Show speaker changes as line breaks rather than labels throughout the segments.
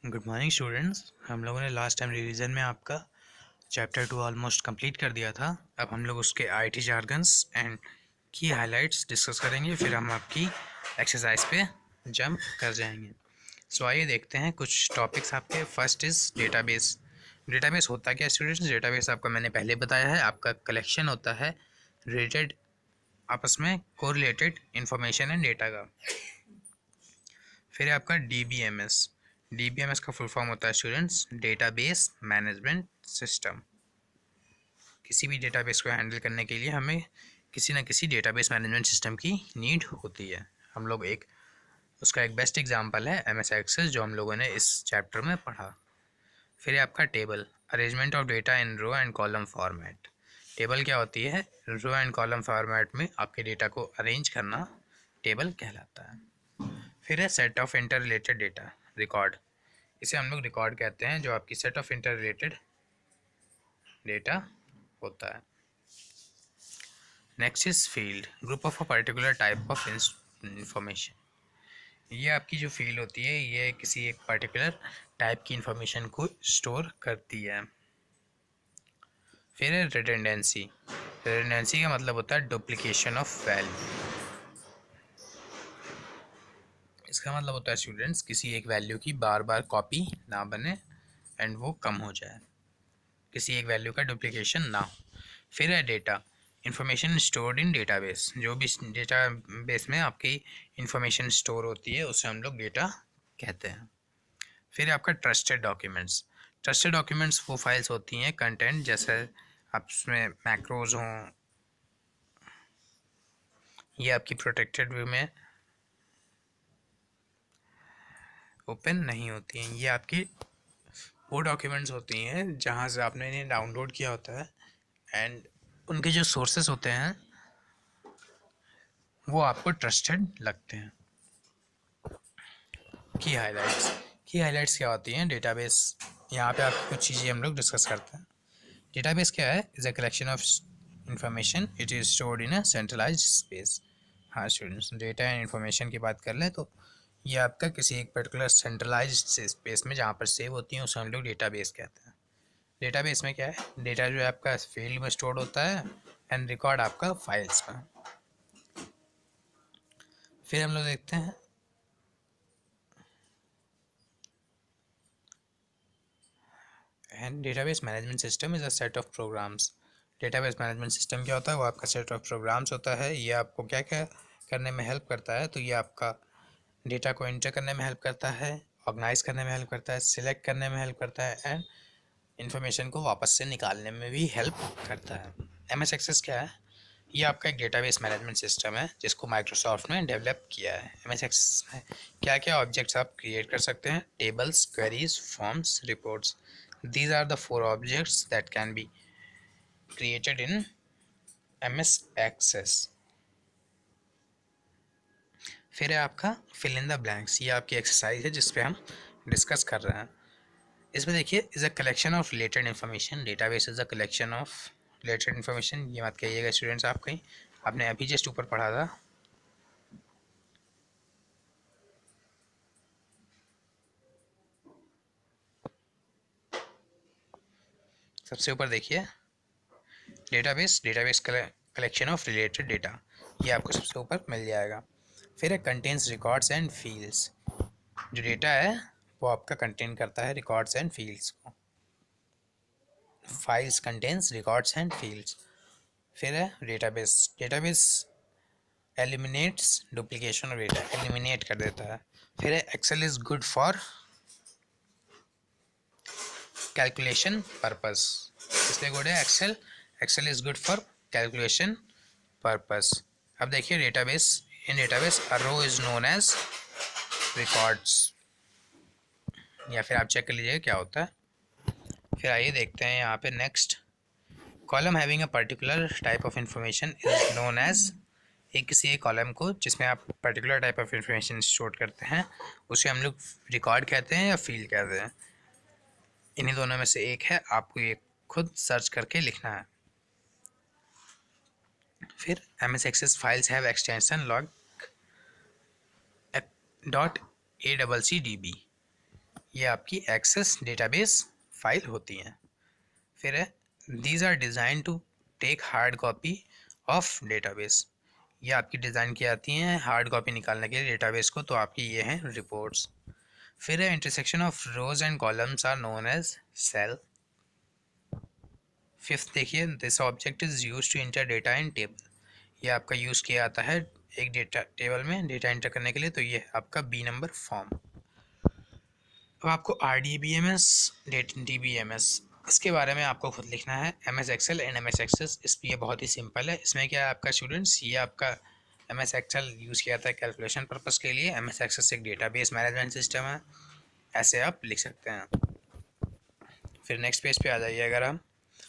Good morning students. हम लोगों ने लास्ट टाइम रिवीजन में आपका चैप्टर 2 ऑलमोस्ट कंप्लीट कर दिया था। अब हम लोग उसके आईटी जार्गन्स एंड की हाइलाइट्स डिस्कस करेंगे, फिर हम आपकी एक्सरसाइज पे जंप कर जाएंगे। सो आइए देखते हैं कुछ टॉपिक्स आपके। First is database. डेटाबेस होता क्या है स्टूडेंट्स? डेटाबेस आपका मैंने पहले बताया है, आपका कलेक्शन होता है रिलेटेड, आपस में कोरिलेटेड इंफॉर्मेशन एंड डेटा का। फिर है आपका DBMS। DBMS का फुल फॉर्म होता है स्टूडेंट्स डेटाबेस मैनेजमेंट सिस्टम। किसी भी डेटाबेस को हैंडल करने के लिए हमें किसी न किसी डेटाबेस मैनेजमेंट सिस्टम की नीड होती है। हम लोग उसका एक बेस्ट एग्जांपल है MS एक्सेस, जो हम लोगों ने इस चैप्टर में पढ़ा। फिर है आपका table, arrangement of data in row and column format. Table क्या होती है? रो एंड कॉलम फॉर्मेट में आपके डेटा को अरेंज करना टेबल कहलाता है। फिर है set of inter data, record. इसे हम लोग रिकॉर्ड कहते हैं, जो आपकी set of inter data होता है। Next is field, group of a particular type of information. ये आपकी जो फील्ड होती है, ये किसी एक पर्टिकुलर टाइप की इंफॉर्मेशन को स्टोर करती है। फिर है रिडंडेंसी। रिडंडेंसी का मतलब होता है डुप्लीकेशन ऑफ वैल्यू। इसका मतलब होता है स्टूडेंट्स, किसी एक वैल्यू की बार बार कॉपी ना बने एंड वो कम हो जाए, किसी एक वैल्यू का डुप्लीकेशन ना हो। फिर है data, information stored in database. जो भी डेटाबेस में आपकी इंफॉर्मेशन स्टोर होती है उसे हम लोग डेटा कहते हैं। फिर है आपका ट्रस्टेड डॉक्यूमेंट्स। ट्रस्टेड डॉक्यूमेंट्स वो फाइल्स होती हैं, कंटेंट जैसे आप उसमें मैक्रोज हों, ये आपकी प्रोटेक्टेड व्यू में ओपन नहीं होती हैं। ये आपकी वो डॉक्यूमेंट्स होती हैं जहाँ से आपने इन्हें डाउनलोड किया होता है एंड उनके जो सोर्सेस होते हैं वो आपको ट्रस्टेड लगते हैं। की हाइलाइट्स क्या होती हैं? डेटाबेस, यहाँ पे आप कुछ चीज़ें हम लोग डिस्कस करते हैं। डेटाबेस क्या है? Is a collection of information, it is stored in a centralised space. हाँ स्टूडेंट्स, डेटा एंड इन्फॉर्मेशन की बात कर लें तो ये आपका किसी एक पर्टिकुलर सेंट्रलाइज्ड स्पेस में जहाँ पर सेव होती हैं उसे हम लोग डेटाबेस कहते हैं। डेटाबेस में क्या है? डेटा जो है आपका फील्ड में स्टोर्ड होता है एंड रिकॉर्ड आपका फाइल्स में। फिर हम लोग देखते हैं and database management system is a set of programs. Database management system क्या होता है? वो आपका सेट ऑफ प्रोग्राम्स होता है। ये आपको क्या क्या करने में हेल्प करता है? तो ये आपका डेटा को एंटर करने में हेल्प करता है, ऑर्गेनाइज करने में हेल्प करता है, सिलेक्ट करने में हेल्प करता है एंड इन्फॉर्मेशन को वापस से निकालने में भी हेल्प करता है। MS एक्सेस क्या है? ये आपका एक डेटाबेस मैनेजमेंट सिस्टम है जिसको माइक्रोसॉफ्ट ने डेवलप किया है। MS एक्सेस में क्या क्या ऑब्जेक्ट्स आप क्रिएट कर सकते हैं? Tables, queries, forms, reports. These are the 4 objects that can be created in MS Access. फिर है आपका फिल इन द ब्लैंक्स। ये आपकी एक्सरसाइज है जिस पे हम डिस्कस कर रहे हैं। इसमें देखिए, is a collection of related information. Database is a collection of related information. ये मत कहिएगा स्टूडेंट्स आप कहीं, आपने अभी जस्ट ऊपर पढ़ा था। सबसे ऊपर देखिए, database, database collection of related data, ये आपको सबसे ऊपर मिल जाएगा। फिर है कंटेन्स रिकॉर्ड्स एंड फील्ड्स। जो डेटा है वो आपका कंटेन करता है रिकॉर्ड्स एंड फील्ड्स को। Files contains records and fields. फिर है database, database eliminates duplication of data, eliminate कर देता है। फिर है Excel is good for calculation purpose. इसलिए गुड है Excel, Excel is good for calculation purpose. अब देखिए database, in database a row is known as records, या फिर आप चेक कर लीजिए क्या होता है। फिर आइए देखते हैं यहाँ पे next, column having a particular type of information is known as. एक किसी एक कॉलम को जिसमें आप particular type of information store करते हैं उसे हम लोग रिकॉर्ड कहते हैं या फील्ड कहते हैं। इन्हीं दोनों में से एक है, आपको ये खुद सर्च करके लिखना है। फिर MS Access files have extension log .acdb। ये आपकी एक्सेस डेटाबेस फाइल होती हैं। फिर है these are design to take hard copy of database. ये आपकी डिज़ाइन की आती हैं हार्ड कॉपी निकालने के लिए डेटाबेस को, तो आपकी ये हैं रिपोर्ट्स। फिर है intersection of rows and columns are known as cell. Fifth देखिए, this object is use to enter data in table. ये आपका यूज़ किया जाता है एक डेटा टेबल में डेटा एंटर करने के लिए, तो ये आपका बी नंबर फॉर्म। अब आपको R D B M S D B M S इसके बारे में आपको खुद लिखना है। M S Excel and M S Access, इस ये बहुत ही सिंपल है। इसमें क्या है आपका स्टूडेंट्स, ये आपका एम एस एक्सेल यूज़ किया जाता है कैलकुलेशन पर्पज़ के लिए। एम एस एक्सेस एक डेटाबेस मैनेजमेंट सिस्टम है, ऐसे आप लिख सकते हैं। फिर नेक्स्ट पेज पे आ जाइए, अगर हम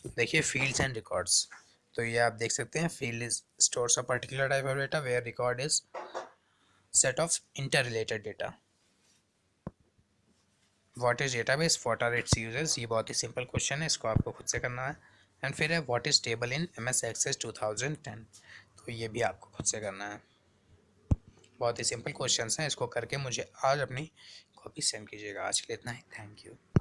देखिए फील्ड्स एंड रिकॉर्ड्स, तो ये आप देख सकते हैं field is stores a particular type of data where record is set of inter related. What is database, what are its uses, ये बहुत ही सिंपल क्वेश्चन है, इसको आपको खुद से करना है। एंड फिर है what is table in M S Access 2010, तो ये भी आपको खुद से करना है। बहुत ही सिंपल क्वेश्चन हैं, इसको करके मुझे आज अपनी कॉपी सेंड कीजिएगा। आज के लिए इतना ही, थैंक यू।